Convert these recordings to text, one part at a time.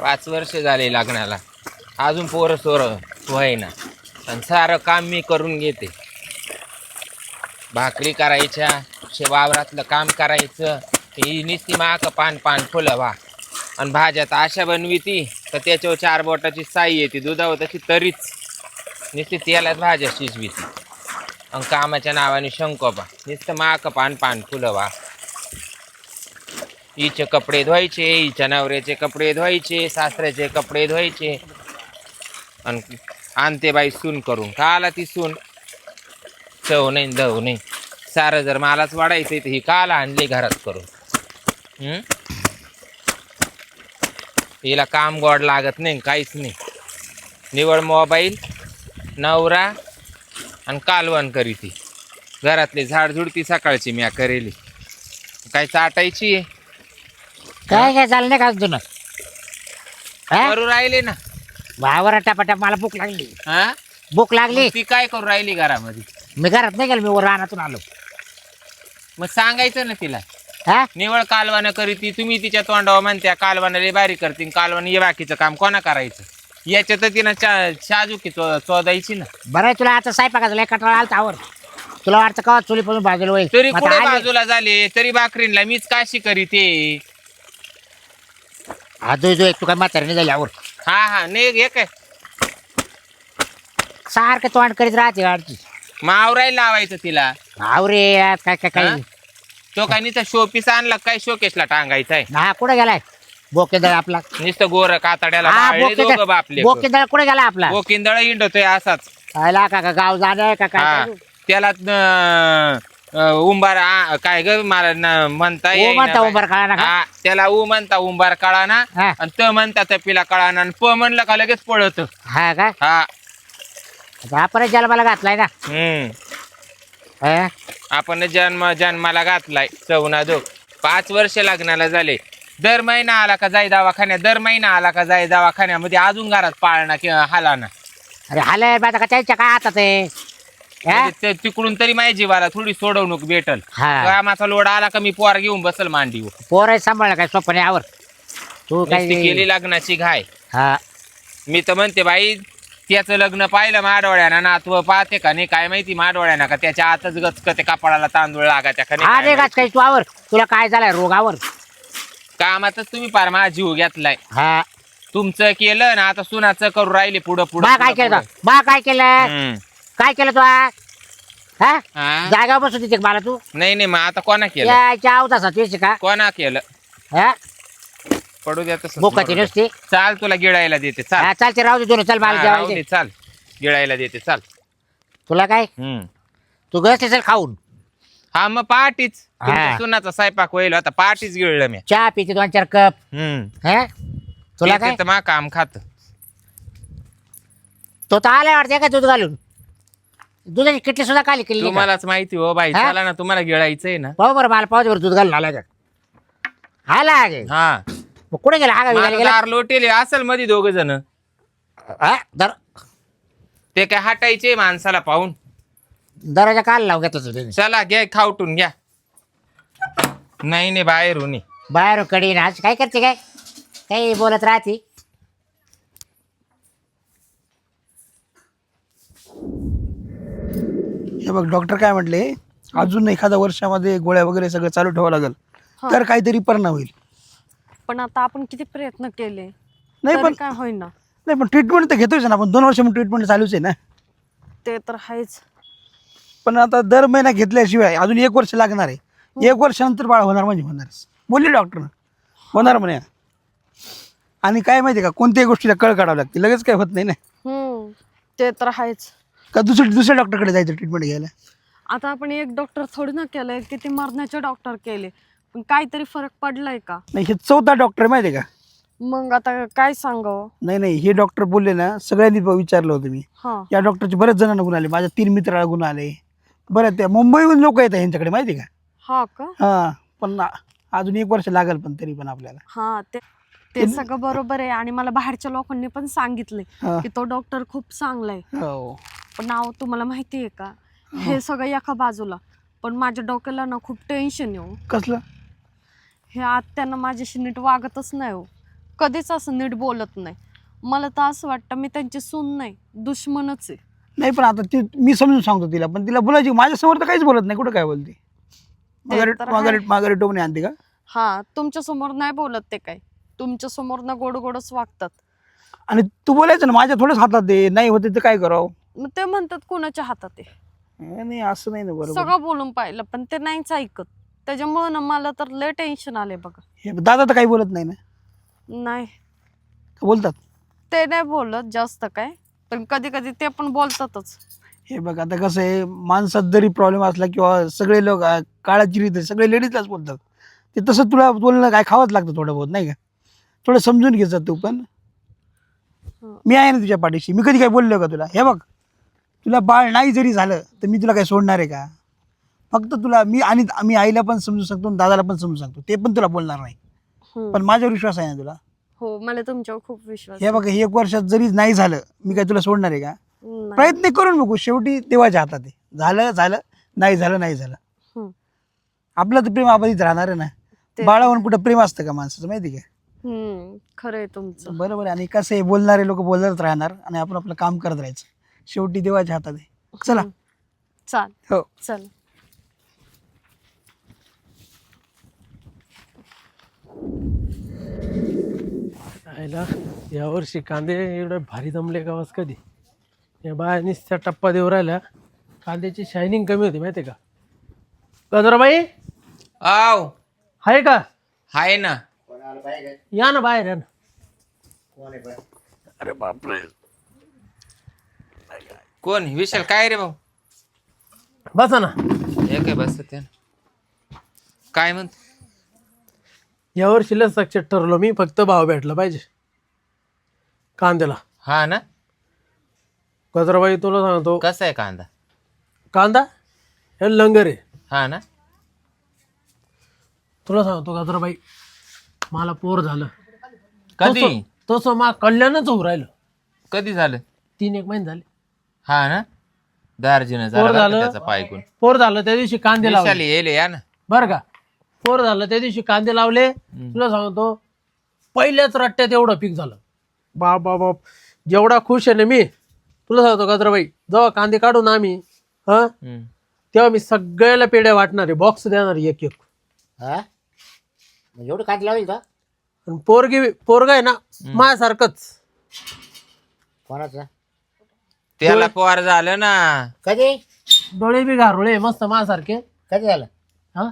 5 वर्ष झाले लग्नाला, अजून पोरं सोरं व्हायना. आणि सारं काम मी करून घेते. भाकरी करायच्या, वावरातलं काम करायचं. ही नुसती माक पान पान फुलं वा. आणि भाज्या तर अशा बनविती तर त्याच्यावर 4 बोटाची साई येते, दुधावर तशी तरीच नुसती तेलात भाज्या शिजविती. आणि कामाच्या नावाने शंकोबा नुसतं माक पान पान फुलं वा. हिचे कपडे धुवायचे, हिच्या नवऱ्याचे कपडे धुवायचे, सासऱ्याचे कपडे धुवायचे. आणि आणते बाई सून करून. का आला ती सून? चव नाही दव नाही. सारं जर मलाच वाढायचं तर ही काला आणली घरात करून. हिला काम गोड लागत नाही, काहीच नाही. निवड मोबाईल, नवरा आणि कालवण करी ती. घरातली झाडझुडती सकाळची मी करेली. काय चाटायची आहे? काय काय चाललं नाही का तुला? करू राहिले ना वावर टपाटप. मला भूक लागली. हा, भूक लागली. ती काय करू राहिली घरामध्ये? मी घरात नाही गेलो, मी वर रानातून आलो. मग सांगायचं ना तिला. हा निवळ कालवानं करी ती. तुम्ही तिच्या तोंडावर म्हणत्या कालवानं लय बारी करतील, कालवानं हे बाकीचं काम कोणा करायचं? याच्यात तिनं शाजूकी चोदायची ना. बरं आहे, तुला आता स्वयंपाकाचा लय कटाळा आलता आवर. तुला वाटतं का चुलीपासून बाजूला होईल? तरी मग पुढे आता आली. बाजूला झाले तरी भाकरीला मीच काशी करी ते. हा जो जो एक तू काय म्हातारी झाली आवर. हा नाही हे काय सारखं तोंड करीत राहते गाडची. मावरायला लावायचं तिला. आवरे काय काय हा? काय तो काय नुसतं शोपीस आणला काय शोकेसला टांगायचा आहे? हा कुठे गेलाय बोकेदळ आपला? नुसतं गोर कातड्याला हा बाळले दोघं बापले. बोकेदळ कुठे गेला आपला? बोकिंदळ इंडतोय असाच. आला का गाव जाणार का हा काय? त्याला उंबार काय ग मला म्हणता ओ म्हणता उंबार काळा ना का? हा त्याला ऊ म्हणता उंबार काळा ना. हा. आणि त म्हणता तपिला काळा ना. आणि प म्हणलं का लगेच पळत. हा का? हा आपण जन्माला घातलाय ना. हा? आपण जन्माला घातलाय चवना दो. 5 वर्ष लग्नाला झाले. दर महिना आला का जाई दवाखान्यात, दर महिना आला का जाई दवाखान्यामध्ये. अजून घरात पाळणा किंवा हाला ना. अरे हालय बाता का त्यांच्या काय हातात आहे? हा? म्हणजे तिकडून तरी माझ्या जीवाला थोडी सोडवणूक भेटल. हा. कामाचा लोड आला का मी पोर घेऊन बसल मांडीवर. पोर सांभाळलं काय स्वप्न आवर तू नुसती काय? केली लग्नाची घाय. हा मी तर म्हणते बाई त्याचं लग्न पाहिलं माडोळ्यानं ना. तू पाहते का नाही काय माहिती माडोळ्यानं का त्याच्या आतच गचकते कपाळाला तांदूळ लागा त्या अरे गाच काही तू आवर. तुला काय झालाय रोगावर? कामातच तुम्ही पार माझा जीव घेतलाय. हा तुमचं केलं ना आता सुनाचं करू राहिले पुढं बा काय केलं पुढं. तो? बा काय केलं? हम्म. काय केलं तू? हा हा? जागा बसून तिथे मला तू नाही मग आता कोणा केलं? याच्या अवतासा तुझी का? कोणा केलं? हा पडू द्या तसंच, बोकाची मरू द्या. नुसती. चाल तुला गिळायला देते चाल. हा, चालते राहू दे दोन. चल मला हा, राहू जेवायचे. दे, चाल गिळायला देते चाल. तुला काय तू गस चल खाऊन. हा मग पहाटीच हा. तुमच्या सुनाचा स्वयंपाक होईल आता पहाटीच गिळलं मी. चहा पिते 2-4 कप. हा तुला काय? मा काम खात. तो तर आलाय वाटते का दूध घालून? दुधाची किटली सुद्धा खाली केली का? तुम्हालाच माहिती हो बाई. हा? चला ना तुम्हाला गिळायचंय ना. पाहू बरं मला पाहू दे बरं दूध घालून आला का? आला गे. हा मग कुठे गेला? हा मला गेला. दार लोटेले असेल मध्ये 2 जण. हा दर ते काय हटायचे माणसाला पाहून. दरवाजा काल लावून घेतो तुझे. चला घ्या खावटून घ्या. नाही बाहेरून ये. बाहेर कडी ना. आज काय करते काय? काही बोलत राहते. हे बघ डॉक्टर काय म्हटले, अजून एखाद्या वर्षामध्ये गोळ्या वगैरे सगळं चालू ठेवावं लागेल तर काहीतरी परिणाम होईल. पण आता आपण किती प्रयत्न केले नाही तरी पण काय होईना. नाही पण ट्रीटमेंट तर घेतोय ना आपण. 2 वर्ष ट्रीटमेंट चालूच आहे ना. ते तर आहेच. पण आता दर महिना घेतल्याशिवाय अजून 1 वर्ष लागणार आहे. 1 वर्षानंतर बाळ होणार म्हणजे होणारच बोलले डॉक्टर. होणार म्हणे. आणि काय माहिती का, कोणत्याही गोष्टीला कळ काढावं लागते, लगेच काय होत नाही ना. ते तर आहेच. का दुसऱ्या डॉक्टरकडे जायचं ट्रीटमेंट घ्यायला? आता आपण एक डॉक्टर थोडी ना केलंय, किती मरणाचे डॉक्टर केले, पण काहीतरी फरक पडलाय का? नाही, हे 4था डॉक्टर माहिती आहे का? मग आता काय सांगावं? नाही हे डॉक्टर बोलले ना, सगळ्यांनी विचारलं होतं मी. हा या डॉक्टरचे बरेच जणांना गुण आले. माझ्या 3 मित्राला गुण आले. बरं त्या मुंबईहून लोक येतात यांच्याकडे माहिती आहे का? हा का? हा पण अजून 1 वर्ष लागेल पण तरी पण आपल्याला. हा ते सगळं बरोबर आहे. आणि मला बाहेरच्या लोकांनी पण सांगितलंय हा. की तो डॉक्टर खूप चांगला आहे. हो पण नाव तुम्हाला माहिती आहे का, हे सगळं एका बाजूला, पण माझ्या डोक्याला ना खूप टेन्शन येऊ. कसलं? हे आत्यानं माझ्याशी नीट वागतच नाही हो. कधीच असं नीट बोलत नाही. मला तर असं वाटतं मी त्यांची सून नाही, दुश्मनच आहे. नाही पण आता ती मी समजून सांगतो तिला, पण तिला बोलायची माझ्यासमोर तर काहीच बोलत नाही. कुठं काय बोलते? माघारी तर माघारी आहे. माघारी टोमणे आणते का? हा, तुमच्या समोर नाही बोलत ते काय, तुमच्या समोर ना गोड गोडच वागतात. आणि तू बोलायचं ना, माझ्या थोडंच हातात दे, नाही होते तर काय करावं? मग ते म्हणतात कुणाच्या हातात आहे. नाही असं नाही ना, बरोबर. सगळं बोलून पाहिलं पण ते नाहीच ऐकत. त्याच्यामुळे ना मला तर लय टेन्शन आले बघा. हे दादा तर काही बोलत नाही ना? नाही, का बोलतात? ते नाही बोलत जास्त काय, पण कधी कधी ते पण बोलतातच. हे बघ आता कसं आहे, माणसात जरी प्रॉब्लेम असला किंवा सगळे लोक काळाची रीत आहे, सगळे लेडीजलाच बोलतात. ते तसं तुला बोलणं काय खावंच लागतं थोडं बहुत, नाही का? थोडं समजून घ्यायचं तू पण. मी आहे ना तुझ्या पाठीशी. मी कधी काय बोललो का तुला? हे बघ, तुला बाळ नाही जरी झालं तर मी तुला काय सोडणार आहे का? फक्त तुला मी आईला पण समजू शकतो आणि दादाला पण समजू शकतो, ते पण तुला बोलणार नाही. हम्म. पण माझ्यावर विश्वास आहे ना तुला? हो, मला तुमच्यावर खूप विश्वास हे बघ, हे 1 वर्षात जरी नाही झालं, मी काय तुला सोडणार आहे का? नाही. प्रयत्न करून बघू, शेवटी देवाच्या हातात आहे. झालं झालं, नाही झालं नाही झालं. हम्म. आपलं तर प्रेम आबाधित राहणार आहे ना. ते- बाळावर कुठं प्रेम असतं का माणसाचं, माहिती का? खरं आहे तुमचं. बरोबर आहे. आणि कसं आहे, बोलणारे लोक बोलत राहणार आणि आपण आपलं काम करत राहायचं. शेवटी देवाच्या हातात आहे. चला. चाल हो. चल. आयला यावर्षी कांदे एवढे भारी जमले का वास कधी. या बाया नुसत्या टप्पा देऊ राहिल्या. कांद्याची शायनिंग कमी होती माहिती का. गजराबाई आव आहे का? हाय ना. या ना बाहेर या ना. अरे बापरे. कोण विशाल? काय रे भाऊ? बसा ना. हे काय बसत आहे? काय म्हणत? यावर्षी लस सक्सेस ठरलो मी, फक्त भाव भेटला पाहिजे कांद्याला. हा ना. गजराबाई तुला सांगतो, कसा आहे कांदा? कांदा हे लंगर आहे. हा ना. तुला सांगतो गजराबाई, मला पोर झालं. कधी? तसं मा कल्याणच होऊ राहिलं. कधी झालं? 3-1 महिने झाले. हा ना. दार्जिन पोर झालं. त्याचा पायकून. पोर झालं त्या दिवशी कांदे लावले. विशाल येले या ना. बरं का. पोर झालं त्या दिवशी कांदे लावले. तुला सांगतो पहिल्याच रट्ट्यात एवढं पीक झालं. बाप बाप बाप, जेवढा खुश आहे ना मी. तुला सांगतो गजराबाई, जेव्हा कांदे काढून आम्ही तेव्हा मी सगळ्याला पेढ्या वाटणार आहे, बॉक्स देणार आहे एक. हा म्हणजे एवढं कांदे लावेल का? आणि पोरगा आहे ना माझ्यासारखंच. कोणाचं? त्याला पोर झालं ना. कधी डोळे बी घारुळे मस्त माझ्यासारखे. कधी झालं? हा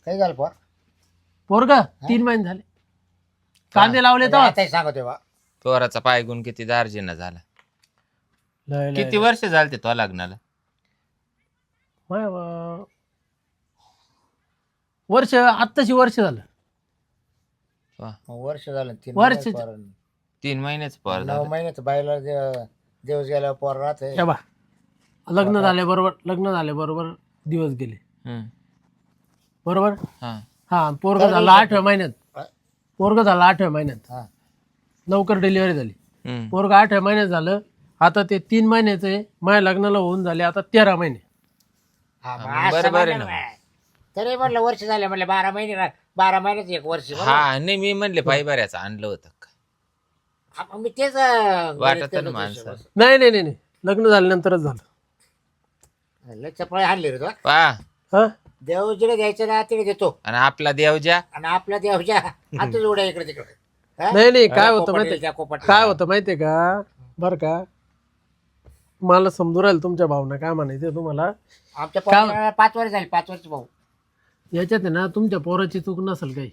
कधी झालं पोर? पोरगा 3 महिने झाले कांदे लावले तर. आता सांगतो बा. पोराचा पायगुण किती दार्जिना झाला. लय लय किती वर्ष झालते तो लग्नाला? लय. वर्ष आत्ताशी वर्ष झालं. वा. वर्ष झालं. 3 वर्ष. 3 महिन्याच पोर 9 झालं. महिन्यात बाईला दिवस गेल्यावर पोर राहते. हे बा, लग्न झाले बरोबर दिवस गेले. हम्म. बरोबर. हा. हा, पोरगा झाला 8व्या महिन्यात. पोरगा झाला 8व्या महिन्यात. हा. लवकर डिलिव्हरी झाली. हम्म. पोरगा 8व्या महिन्यात झालं. आता ते 3 महिन्याचे माझ्या लग्नाला होऊन झाले आता 13 महिने. हा, मग हा, असं बरोबर आहे म्हणलं ना. बा. तरी म्हटलं वर्ष झाले, म्हटलं 12 महिने 12 महिन्यात 1 वर्ष. हा नाही, मी म्हणले पायबऱ्याचं आणलं होतं का? मग मी तेच वाटत ना माणसं. नाही, लग्न झाल्यानंतरच झालं. लय चपळे हाणले रे तो. पा. हा. देव जिकडे द्यायचं ना तिकडे देतो, आणि आपला देवजा. आणि आपल्या देवच्या हातच उड्या इकडे तिकडे. हा? नाही काय होतं कोपटले, माहितीये त्या कोपटले. काय होतं माहितीये का. बरं का, मला समजू राहील तुमच्या भावना काय म्हणायचं तुम्हाला. आमच्या पोराला 5 वर्ष झाली, 5 वर्ष भाऊ. याच्यात आहे ना तुमच्या पोराची चूक नसेल काही.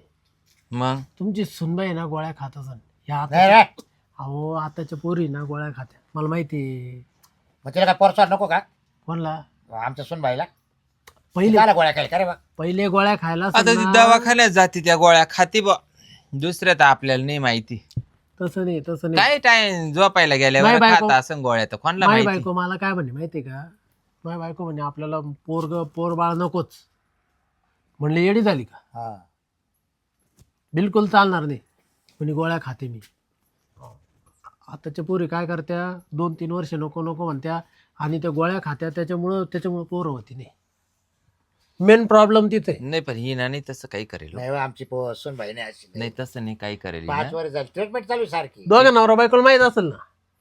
मग तुमची सुनबाई ना गोळ्या खात असेल. ह्या नाही आता रे. अहो आताच्या पोरी ना गोळ्या खात्या, मला माहिती. मग तिला काय पोरसवार नको का? कोणला? आमच्या सुनबाईला पहिले काला गोळ्या खायला का रे बा? पहिले गोळ्या खायला आता असेल ती ना. दवाखान्यात जाते त्या गोळ्या खाती बा. दुसऱ्या तर आपल्याला नाही माहिती. तसं नाही. काय टाइम झोपायला गेल्यावर नाही बायको. खाता असं गोळ्या तर कोणाला माय माहिती. बायको मला काय म्हणे माहितीये का. माय बायको म्हणे आपल्याला पोर बाळ नकोच. म्हणले येडी झाली का. हा. बिलकुल चालणार नाही म्हणे, गोळ्या खाते मी. आताच्या पोरी काय करत्या, 2-3 वर्ष नको म्हणत्या आणि त्या गोळ्या खात्या, त्याच्यामुळं पोरं होती नाही. मेन प्रॉब्लेम तिथे नाही पण ही ना नाही तसं काही करेल नाही हो, आमची पोसून बाई नाही अशी नाही तसं नाही काही करेल ही 5 ना. वर्ष झाली ट्रीटमेंट चालू आहे सारखी. दोघं नवरा बायकोला माहित असेल ना.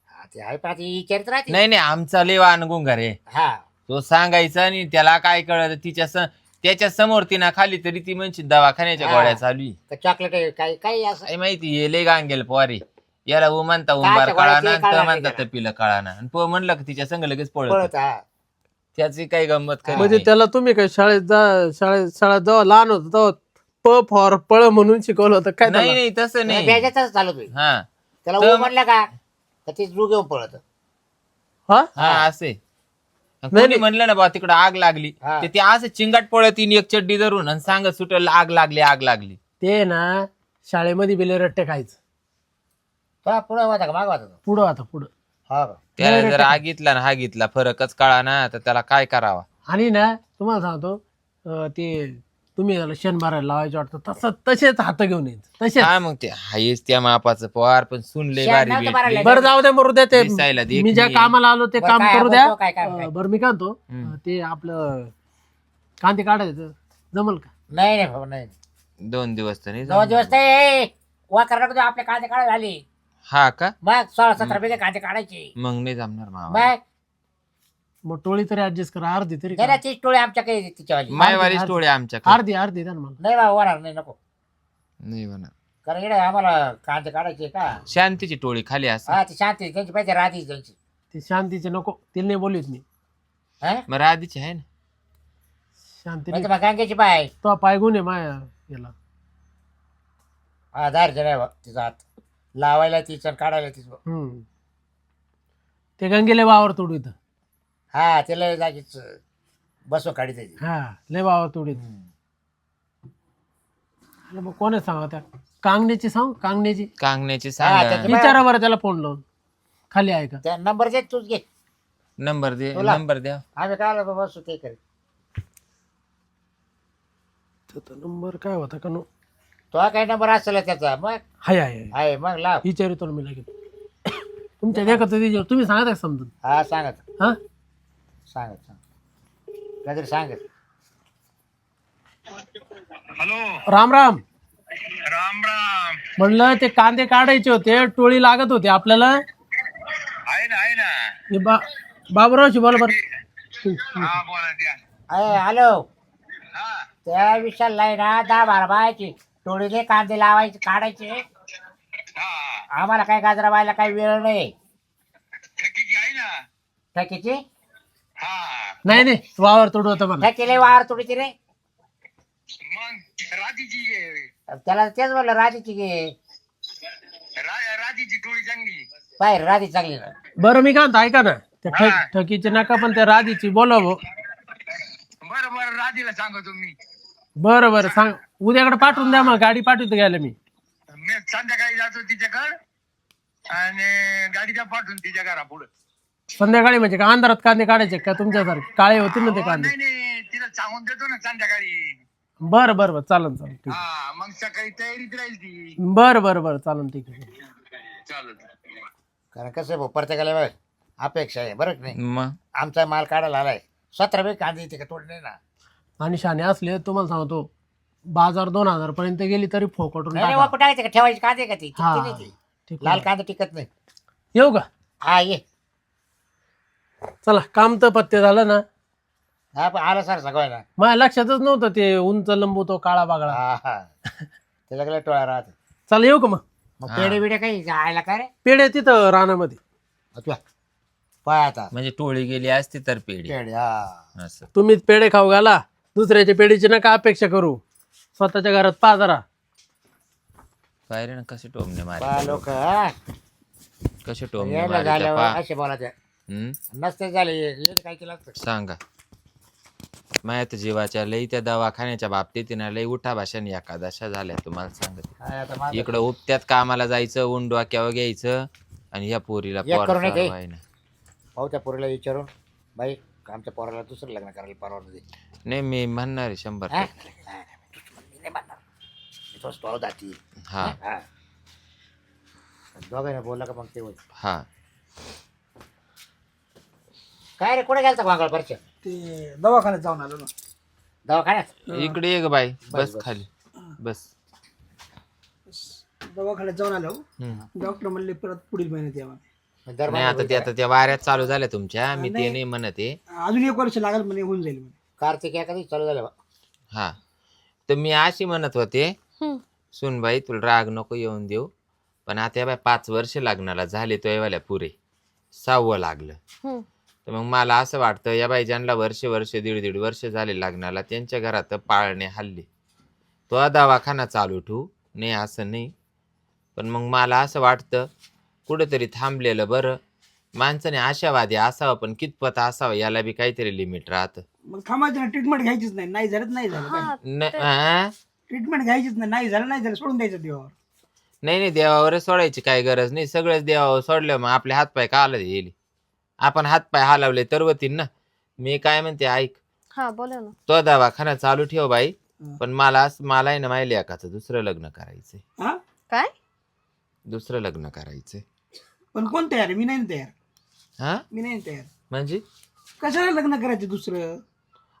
हा, ते आहे पण ती विचारित राहते. नाही नाही आमचा लय वानगुंग रे. हा तो सांगायचा आणि त्याला काय कळत त्याच्या समोर ती ना खाली तरी ती म्हणशी दवाखान्याच्या हा. गोळ्या चालू आहे. का चॉकलेट आहे, काही काही असं. काय माहिती हे लय गांगेल पोरी याला म्हणता उंबार काच्या काळा गोळ्या ना ते काढा म्हणतात नाही तपिलं काळा ना आणि म्हणलं की तिच्या संग लगेच पळत पळत हा. त्याची काही गंमत करी म्हणजे नाही. त्याला तुम्ही काय शाळेत जेव्हा लहान होतो तेव्हा प फॉर पळ म्हणून शिकवलं होतं काय नाही त्याला? नाही तसं नाही बॅजाच चालत होईल. हा त्याला तर- ऊ म्हणलं का तर ते जू घेऊन पळत. हा हा असे कोणी म्हणलं ना बा तिकडं आग लागली हा. ते ते असं चिंगाट पळत येईन एक चड्डी धरून आणि सांगत सुटल आग लागली आग लागली. ते ना शाळेमध्ये बिले रट्टे खायचं. तो पुढे होता का माग होता तो? पुढं आता पुढं. हा का? त्याला जर हा घेतला ना हा घेतला फरकच कळा ना तर त्याला काय करावा. आणि ना तुम्हाला सांगतो ते तुम्ही याला शेण भरायला लावायचं वाटतं तसेच हात घेऊन यायचं तसेच. हा मग ते हायच त्या मापाचं पोहार पण सुनले शेण बारी नव्हतं भरायला. बरं जाऊ द्या मरू द्या ते दिसायला देखणी. मी ज्या कामाला आलो ते बरं, काम काय करू आपण द्या. तो काय काम काय? बरं मी काय म्हणतो ते आपलं कांदे काढायचं जमल का? नाही नाही भाऊ नाही. 2 दिवस तर नाही 2 दिवस जमणार. ते वा करणार तो आपले कांदे काढायला झाली. हा का मग 16-17 रुपये कांदे काढायचे. मग नाही जमणार मावा. मग मग टोळी तरी ऍडजस्ट करा अर्धी तरी जरा करा. तीच टोळी आमच्याकडे तिच्यावाली. मायवारी स्टोरी आमच्याकडे अर्धी द्या ना मला. नाही बाबा होणार नाही नको. नाही होणार. कारण इकडे आम्हाला कांदे काढायचे का. शांतीची टोळी खाली असं हा ती शांती त्यांची पाहिजे राहतीच त्यांची. ते शांतीचे नको तिला नाही बोलवीत मी. हा मग राधीची आहे ना. शांती नाही तर मग गंगेची पाय. तो पायगुण आहे माया याला. हा दारचे नाही बा तिचा हात लावायला तिचं आणि काढायला तिचं. ते गंगेले वावर तोडीत. हा त्याला जागीच बसव काढी त्याची. हा लय वावर तोडीत. मग कोणी सांगा त्या कांगण्याची सांग कांगण्याची कांगण्याची हा, सांगा त्याची- विचारा बरं त्याला फोन लावून खाली आहे का. त्या नंबर दे तूच घे. नंबर दे तुला? नंबर द्या. आम्ही काय बसू ते करेल. त्याचा नंबर काय होता का नो. तो काय नंबर असेल त्याचा मग हाय हाय आहे मग लाव. विचारितो ना मी लगेच. तुमच्या देखत तुम्ही सांगा का समजून. हा सांगत हा सांगत काहीतरी सांगत. राम राम राम राम. म्हणलं ते कांदे काढायचे होते टोळी लागत होती आपल्याला. आहे ना हे बाबूरावशी बोला बरं. हा बोला द्या. अरे हॅलो हा त्या विशालला आहे ना 10-12 बायाची टोळीने कांदे लावायचे काढायचे. हा आम्हाला काय गाजरा व्हायला काही वेळ नाही. ठकीची आहे ना. ठकीची हा नाही वावर तोडू होतं मला. ठकीले वावर तोडीची रे. मग राधीची त्याला तेच म्हणलं राधीची घे. राधीची टोळी चांगली. बाहेर राधी चांगली ना. बरं मी काय म्हणतो ऐका ना त्या ठकीचे नका पण त्या राधीची बोलावं. बरं बरं राधीला सांगा तुम्ही. बरं सांग उद्याकडे पाठवून द्या मग गाडी पाठवतो घ्यायला मी. मी संध्याकाळी जातो तिच्याकडं आणि गाडीच्या पाठवून तिच्या घरा पुढे. संध्याकाळी म्हणजे का अंधारात कांदे काढायचे का तुमच्यासारखे काळे होतील ना ते कांदे. नाही तिला सांगून देतो ना संध्याकाळी. बरं चालन ठीक. हा मग सकाळी तयारीत राहील ती. बरं चालन ठीक आहे. चालत. कारण कसं आहे भाऊ प्रत्येकाला बघ अपेक्षा आहे बरं की नाही. मग आमचा माल काढायला आलाय 17 रुपये कांदे येते का तोड नाही ना. आणि शाने असले तुम्हाला सांगतो बाजार 2000 पर्यंत गेली तरी फोकटून नाही टाका. वापस टाकायचे का ठेवायचे कांदे का ती हा, टिकते नाही ती. ठीक आहे. लाल कांदे टिकत नाही. येऊ का हा ये चला काम तर पत्ते झालं ना. हा पण आलं सर सगळं ना. माझ्या लक्षातच नव्हतं ते उंच लंबू तो काळा बागळा. हा त्याच्याकडे टोळा राहते. चला येऊ का मग. मग पेढे बिडे काही आयला काय रे. पेढे तिथं रानामध्ये. तुला पाय आता म्हणजे टोळी गेली असती तर पेढी पेढे हा असं. तुम्हीच पेढे खाऊ घाला दुसऱ्याच्या पेढीची नका अपेक्षा करू. स्वतःच्या घरात पा जरा. पाहिजे ना कसे टोमने पा मारे लोक कसे टोमने यायला मारे झाल्यावर असे बोलायचे हम्म नसते झाले ये काय केलं असतं. सांगा मायात जीवाच्या लई त्या दवाखान्याच्या बाबतीत ना लई उठा भाषाने एकादशा झाल्या तुम्हाला सांगते. काय आता माझं- इकडं उपत्यात कामाला जायचं ऊन डोक्यावर घ्यायचं आणि ह्या पोरीला एक पोर करून येते. चालवायला. भाऊ त्या पोरीला विचारून बाई आमच्या पोराला दुसरं लग्न करायला परवानगी दे. नाही मी म्हणणार आहे 100%. हा? मी नाही म्हणणार. मी तोच पाहू जाती. हा हा दोघांना बोलला का मग ते होईल. हा काय रे कुठे गेलता वांगळ परच्या. ते दवाखान्यात जाऊन आलो ना. दवाखान्यात इकडे ये ग बाई, बस, बस बस. खाली बस. दवाखान्यात जाऊन आलो हम्म. डॉक्टर म्हणले परत पुढील महिन्यात यावं. नाही आता त्या वाऱ्यात चालू झाल्या तुमच्या, मी ते नाही म्हणत आहे. अजून 1 वर्ष लागेल म्हणे, होऊन जाईल म्हणे. कार्तिक एखादी चालू झालं बा. हा तर मी अशी म्हणत होते, हम्म. सुनबाई तुला राग नको येऊन देऊ, पण आता बाय 5 वर्ष लग्नाला झाले तो वाल्या पुरे 6वं लागलं. हम्म. तर मग मला असं वाटतं या बाई ज्यांना वर्ष 1.5 वर्ष झाले लग्नाला त्यांच्या घरात पाळणे हल्ले, तो दवाखाना चालू ठेवू नाही असं नाही, पण मग मला असं वाटतं कुठंतरी थांबलेलं बरं. माणसाने आशावादी असावं, पण कितपत असावं याला बी काहीतरी लिमिट राहतं. मग थांबायचं ना, ट्रीटमेंट घ्यायचीच नाही. नाही झालं नाही झालं, हा ट्रीटमेंट घ्यायचीच नाही. नाही झालं सोडून द्यायचं देवावर. नाही देवावर सोडायची काही गरज नाही. सगळंच देवावर सोडलं मग आपले हातपाय का आलं येईल. आपण हातपाय हलवले तर होतील ना. मी काय म्हणते ऐक, हा बोला ना. तो दवाखाना चालू ठेव बाई, हं. पण मला आहे ना माहिती एकाचं दुसरं लग्न करायचंय. हा काय? दुसरं लग्न करायचंय. पण कोण तयार आहे? मी नाही ना तयार. हा मी नाही तयार. म्हणजे कशाला लग्न करायचं दुसरं?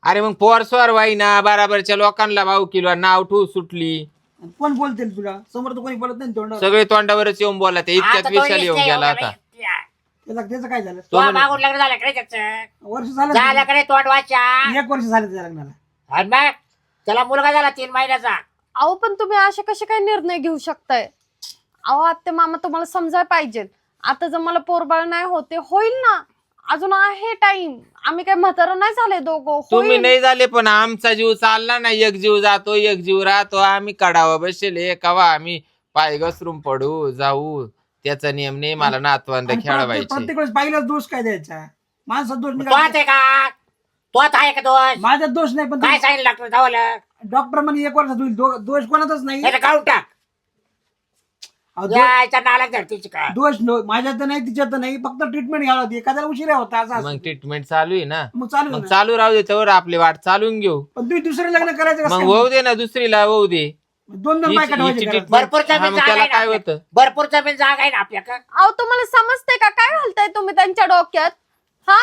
अरे मग पोरस्वार वाई ना बराबरच्या लोकांना भाऊ किलो नाव ठेवू सुटली. आणि कोण बोलतील तुला? समोर तर कोणी बोलत नाही तोंडावर. सगळे तोंडावरच येऊन बोला. ते इतक्यात विशाल येऊन गेला आता. त्याचं काय झालं? तो म्हणे- मागून लग्न झालं कडे त्याचं वर्ष झालं झालं कडे तोंड वाचा 1 वर्ष झालं त्या लग्नाला. आणि मग त्याला मुलगा झाला 3 महिन्याचा. अहो पण तुम्ही असे कसे काय निर्णय घेऊ शकताय? अहो आत्ते मामा तुम्हाला समजायला पाहिजे. आता जर मला पोरबाळ नाही होते, होईल ना, अजून आहे टाइम. आम्ही काय म्हातारं नाही झाले दोघं. तुम्ही होईल. नाही झाले पण आमचा जीव चालला ना. एक जीव जातो एक जीव राहतो. आम्ही कडावं बसेले कवा आम्ही पाय घसरून पडू जाऊ त्याचा नियम नाही. मला नातवंड आणि खेळवायचे. प्रत्येक वेळेस बाईलाच दोष काय द्यायचा? माणसात दोष तो निघाला. आहे का? तो आहे का दोष? माझ्यात दोष नाही, पण काय सांगितलं डॉक्टर धावलं डॉक्टर म्हणे 1 वर्षात होईल. दोष कोणाचाच नाही. त्याचं काढून टाक. अहो, यायचा नालायक धरतीची का? दोष माझ्यात तर नाही, तिच्यात तर नाही. फक्त ट्रीटमेंट घ्यावं होती. एखाद्याला उशिरा होता असं मग ट्रीटमेंट चालू आहे ना. मग चालू आहे मग ना. चालू राहू दे तर आपली वाट चालून घेऊ. पण तुम्ही दुसरं लग्न करायचं कसं मग काय? होऊ दे ना दुसरीला होऊ दे. 2 बायका ठेवायच्या हिची घरात. treatment- भरपूर हा, जमीन मग जागा त्याला आहे काय ना होतं? भरपूर जमीन जागा आहे ना आपल्या का? अहो तुम्हाला समजते का? काय घालताय तुम्ही त्यांच्या डोक्यात? हा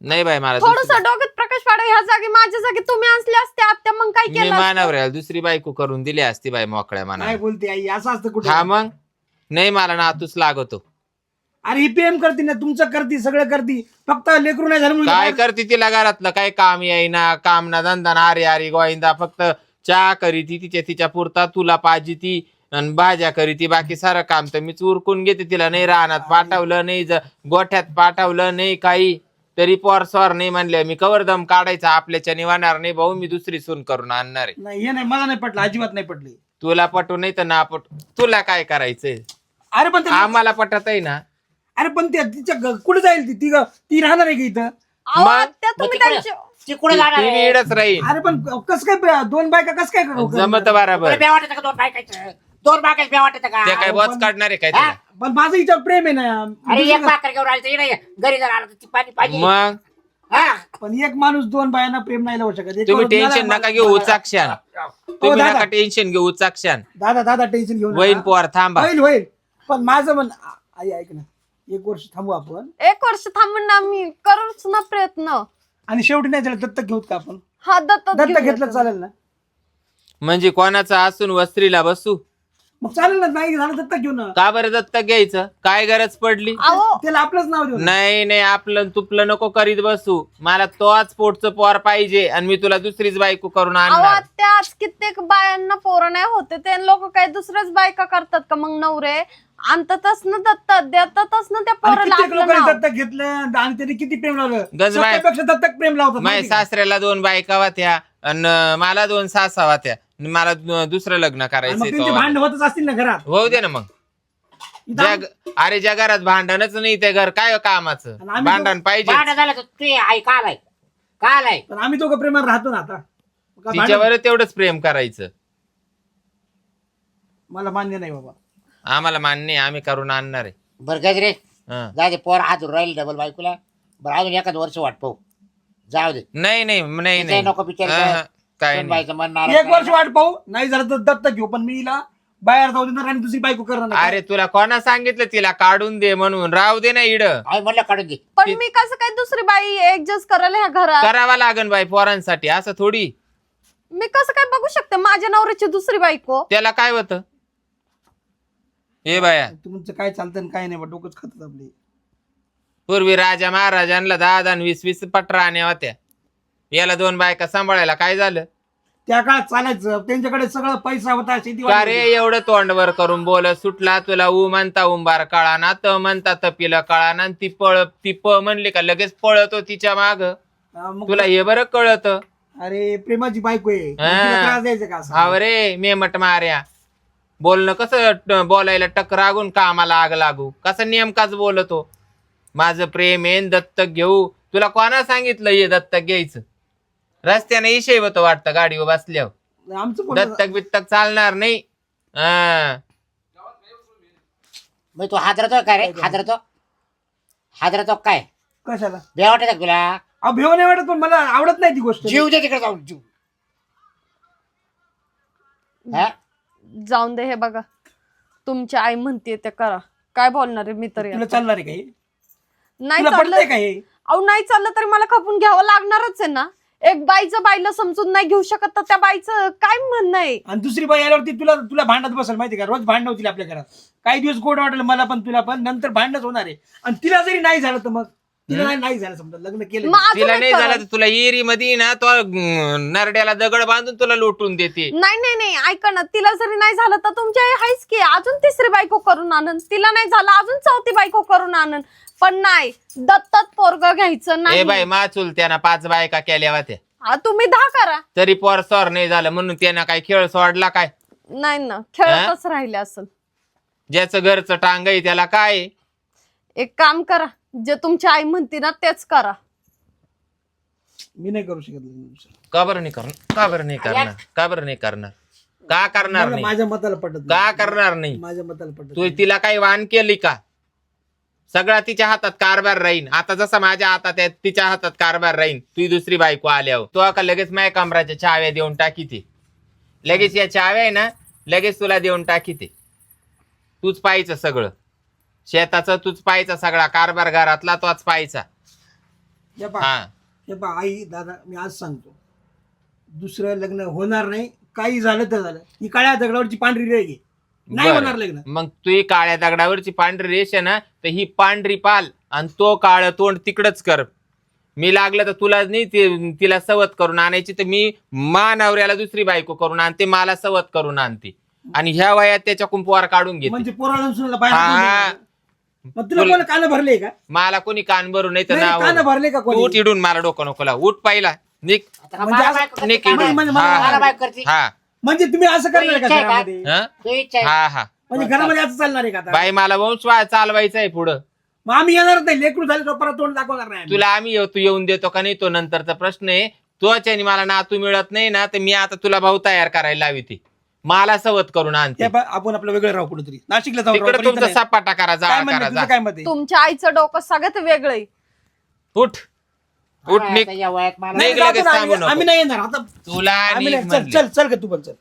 नाही बाई मला थोडस दुसरी- डोक्यात प्रकाश पाडा. ह्या जागी माझ्या जागी तुम्ही असले असते आत्या, मग काय मी केलं असतं? मानावर आहे. दुसरी बायको करून दिली असती बाई मोकळ्या काय मानावर. बोलते आई? असं असतं कुठे? हा मग नाही मला नातूच लागतो. अरे ही प्रेम करते ना, तुमचं करते, सगळं करते. फक्त लेकरू नाही झालं म्हणून काय करते तिला घरातलं काय काम येईना, काम ना धंदा ना. अरे अरे गोविंदा फक्त चहा करीती तिच्या पुरता. तुला पाहिजे ती आणि भाज्या करीती. बाकी सारं काम तर मीच उरकून घेते. तिला नाही रानात पाठवलं नाही, गोठ्यात पाठवलं नाही, काही तरी पोरस्वार नाही म्हणले. मी कवर दम काढायचा आपल्याच्या निवाणार नाही भाऊ. मी दुसरी सून करून आणणार आहे. नाही. हे नाही, मला नाही पटलं, अजिबात नाही पटले. तुला पटू नाही तर ना पटू. तुला काय करायचंय? अरे पण आम्हाला पटत आहे ना. अरे पण तिच्या कुठे जाईल? ती राहणार आहे का इथं? अहो मग- आत्या तुम्ही त्यांच्या ती कुठे जाणार ती आहे? इडच राहील. अरे पण कस काय 2 बायका कस काय जमत तुला बराबर. बे वाटत का 2 बायकाचं? 2 बायकाच बे वाटत का? ते काय बोच काढणार आहे काय हा? तिला? पण माझं हिच्यावर प्रेम आहे ना. अरे एक भाकर घेऊन आली तर इकडे घरी जर आला तर ती पाणी पाहिजे. मग हा? पण एक माणूस 2 बायांना प्रेम नाही लावू शकत. एक तुम्ही माणूस टेन्शन मला- नका घेऊ उचाक्षान. तुम्ही दादा. नका टेन्शन घेऊ उचाक्षान. दादा टेन्शन घेऊन वहीन पोर थांबा. होईल. पण माझं म्हण आई ऐक ना, 1 वर्ष थांबू आपण. 1 वर्ष थांबून आम्ही करूच ना प्रयत्न. आणि शेवटी नाही झालं दत्तक घेऊत का आपण? हा दत्तक दत्तक घेऊया घेतलं तुम्ही. चालेल ना? म्हणजे कोणाचा असून वस्त्रीला बसू? मग चालेल ना. नाही झालं दत्तक घेऊ ना. का बरं दत्तक घ्यायचं? काय गरज पडली? अहो त्याला आपलंच नाव देऊ ना. नाही आपलं तुपलं नको करीत बसू. मला तोच पोटचं पोर पाहिजे आणि मी तुला दुसरीच बायको करून अहो आणणार. आत्या आज कित्येक बायांना पोरं नाही होते, ते लोक काय दुसऱ्याच बायका करतात का? मग नवरे आणतातच ना दत्तक, देतातच ना त्या आणि पोराला कित्येक आपलं लोकांनी नाव. दत्तक घेतलं आणि त्यांनी किती प्रेम लावलं. गजबाई. स्वतःपेक्षा दत्तक प्रेम लावतात माझ्या माहिती का? सासऱ्याला 2 बायका होत्या आणि मला 2 सासा होत्या. मला दुसरं लग्न आणि मग करायचंय त्यांचे तो. भांडण होतच असतील ना घरात. होऊ दे ना मग. अरे ज्या घरात भांडणच नाही ते घर काय कामाचं? आणि आम्ही भांडण पाहिजे. भांडण झालं तर ते आई का आलाय? का आलाय? पण आम्ही दोघं प्रेमात राहतो ना आता. का भांडण- तिच्यावर तेवढंच प्रेम करायचं. मला मान्य नाही बाबा. आम्हाला मान्य आहे, आम्ही करून आणणार आहे. बरं गजरे हं. जा दे. पोर हात राहील डबल बायकोला. बरं अजून 1 वर्ष वाट पाहू. जाऊ दे. नाही तिचे नको बिचारी अहं, काय नाही. बायचं म्हणणार 1 वर्ष वाट पाहू. नाही झालं तर दत्तक घेऊ. पण मी हिला बाहेर जाऊ देणार आणि दुसरी बायको करणार नाही. अरे तुला कोणा सांगितलं तिला काढून दे म्हणून? राहू दे ना इड. आई म्हणलं काढून दे. पण मी कसं काय दुसरी बाई ऍडजस्ट करायला ह्या घरात? करावा लागन बाई पोरांसाठी. असं थोडी मी कसं काय बघू शकते माझ्या नवऱ्याची दुसरी बायको? त्याला काय होतं? हे बाया, तुमचं काय चालतं आणि काय नाही बा, डोकंच खातात आपले. पूर्वी राजा महाराजांना 10 आणि 20 पटराण्या होत्या. याला 2 बायका सांभाळायला काय झालं? त्या काळात चालायचं, त्यांच्याकडे सगळं पैसा होता, शेती का रे एवढं तोंडवर करून बोल सुटला तुला? ऊ म्हणता उंबार कळाना, त म्हणता तपिलं कळाना, ती प म्हणली का लगेच पळतो तिच्या माग. तुला हे बरं कळत? अरे प्रेमाची बायको आहे, हा. तिला त्रास द्यायचा का असं? हा रे मेमट मार्या, बोलणं कसं बोलायला टकरागून कामाला आग लागू, कसं नेमकाच बोलतो. माझं प्रेम आहे, दत्तक घेऊ. तुला कोणा सांगितलं हे दत्तक घ्यायचं? रस्त्याने इशय होतं वाटतं गाडीवर बसल्यावर. आमचं कोण- दत्तक बित्तक चालणार नाही. हा मग तू हादरतो काय रे? हादरतो काय? कशाला? भ्या वाटत का तुला? अहो भेव नाही वाटत, पण मला आवडत नाही ती गोष्ट. जीव दे तिकडे जाऊन जीव. हा? जाऊन दे. हे बघा, तुमची आई म्हणते ते करा. काय बोलणार आहे मी तरी तुला आता? चालणार आहे का हे? नाही तुला पडतंय चाललं. का हे? अहो नाही चाललं तरी मला खपून घ्यावं लागणारच आहे ना. एक बाईचं बाईला समजून नाही घेऊ शकत तर त्या बाईचं काय म्हणणं आहे? आणि दुसरी बाई आल्यावरती तुला भांडत बसेल माहिती का? रोज भांडण होतील आपल्या घरात. काही दिवस गोड वाटलं मला पण तुला पण, नंतर भांडणच होणार आहे. आणि तिला जरी नाही झालं तर मग तिला नाही झालं, समजा लग्न केलं मग अजून तिला एक नाही करा. झालं तर तुला इरी मध्ये ना तो नरड्याला दगड बांधून तुला लुटून देते. नाही नाही नाही, ऐका ना, तिला जरी नाही झालं तर तुमच्या आई आहेच की, अजून तिसरी बायको करून आणन. तिला नाही झालं अजून चौथी बायको करून आणन. पण नाही, दत्तक पोरग घ्यायचं ए नाही. बाई माचुल त्यानं 5 बायका केल्या होत्या तुम्ही 10 करा. तरी पोर सॉर नाही झालं म्हणून त्यानं काय खेळ सोडला काय? नाही ना, खेळतच राहिले असेल. ज्याचं घरचं टांग आहे त्याला काय आहे? एक काम करा, जे तुमची आई म्हणते ना तेच करा. मी नाही करू शकत लग्न दुसरं. का बरं नाही करणार? का बरं नाही करणार? का बरं नाही करणार? का करणार मला नाही? माझ्या मताला पटत का नाही. करणार नाही? माझ्या मताला पटत तू नाही. तिला काही वाण केली का? सगळा तिच्या हातात कारभार राहीन. आता जसा माझ्या हातात आहे तिच्या हातात कारभार राहीन. तुझी दुसरी बायको आल्यावर तो का लगेच माझ्या कमराच्या चाव्या देऊन टाकी ते. लगेच या चाव्या आहे ना लगेच तुला देऊन टाकी ते. तूच पाहायचं सगळं शेताचं, तूच पाहायचा सगळा कारभार घरातला तोच पाहायचा. हे पहा, हा हे पहा, आई दादा मी आज सांगतो, दुसरं लग्न होणार नाही. काही झालं तर झालं, ही काळ्या दगडावरची पांढरी रेघ आहे. नाही बरं. होणार लग्न. मग तू काळ्या दगडावरची पांढरी रेष आहे ना तर ही पांढरी पाल आणि तो काळ तोंड तिकडच कर. मी लागलं तर तुला नाही तिला सवत करून आणायची तर मी नवऱ्याला दुसरी बायको करून आणते, मला सवत करून आणते आणि ह्या वयात त्याच्या कुंपवार काढून घेते. म्हणजे पोराला सुनाला हा. बाहेर. मग तुला कोण कान भरले का? मला कोणी कान भरून नाही तर नाही, कान नाव भरले का तू कोणी? इडून मला डोकं नको लावू. उठ पहिला निक आता का म्हणजे मला असं- बायको करते निक का? इडून. म्हणजे हा, मला हा. बायको करते. हा म्हणजे तुम्ही असं करणार का इच्छा आहे का? घरामध्ये? हा? तू इच्छा आहे? हा हा म्हणजे घरामध्ये असं चालणार आहे का आता? बाई मला वंश चालवायचा आहे पुढं. मग आम्ही येणारच नाही. लेकरू झाले तो परत तोंड दाखवणार नाही आम्ही. तुला आम्ही तू येऊन देतो का नाही तो नंतरचा प्रश्न आहे. तोच्याने मला नातू मिळत नाही ना तर मी आता तुला भाऊ तयार करायला लावी ती मला सवत करून आणते. हे पहा, आपण आपलं वेगळं राहू कुठेतरी, नाशिकला जाऊ. तिकडे राहू, पण तुमचा इथं नाही. सपाटा करा काय जाळ म्हणणं करा तुझं जा. काय मत आहे? तुमच्या आईचं डोकं सगळ्यात वेगळंय. उठ उठ मला निक आता या वयात मला नाही, जातो लगेच ना, सांगू नको. आम्ही नाही येणार आता. तुला आम्ही निक नाही. चल म्हणले. चल चल का तू पण चल.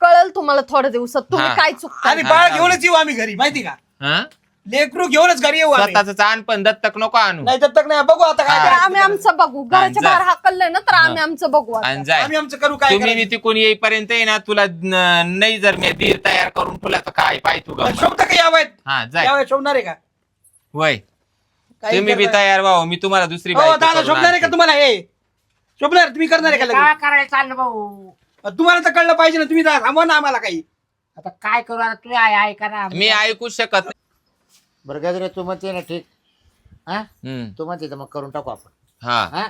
कळल तुम्हाला थोड्या दिवसात तुम्ही हा. काय चुकता. आणि बाळ घेऊनच येऊ आम्ही घरी, माहिती का? हा? लेकरू घेऊनच घरी येऊ आम्ही. स्वतःच आण पण दत्तक नको आणू. नाही दत्तक नाही, बघू आता काय हा. तर करायचं. आम्ही आमचं बघू. घराच्या जा. बाहेर हाकललंय ना तर आम्ही आमचं बघू आता. आणि जाय आम्ही आमचं करू काय तुम्ही करायचं. तिकून येईपर्यंत आहे ना तुला नाही जर मी धीर तयार करून तुला तर काय पाय तू गं. शोभतं का यावयात? हा जाय यावयात शोभणार आहे का? वय काही तुम्ही बी करणार- तयार व्हा मी तुम्हाला दुसरी हो बायको दादा करून शोभणार आहे का आणते. तुम्हाला? हे शोभणार तुम्ही करणार आहे का काय लग्न? करायला चाललं भाऊ? तुम्हाला तर कळलं पाहिजे ना. तुम्ही थांबवा ना आम्हाला काही. आता काय करू? आता तू आहे का ना? मी ऐकू शकत नाही. बरं गजरे तू म्हणते ना ठीक. हा हम्म. तू म्हणते तर मग करून टाकू आपण. हा हा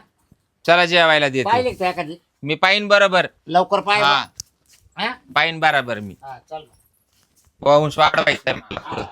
चला जेवायला देते पाहिले का एखादी? मी पाईन बरोबर. लवकर पाहिजे. हा हा पाईन बरोबर मी हा चल. वंश वाढवायचा मला.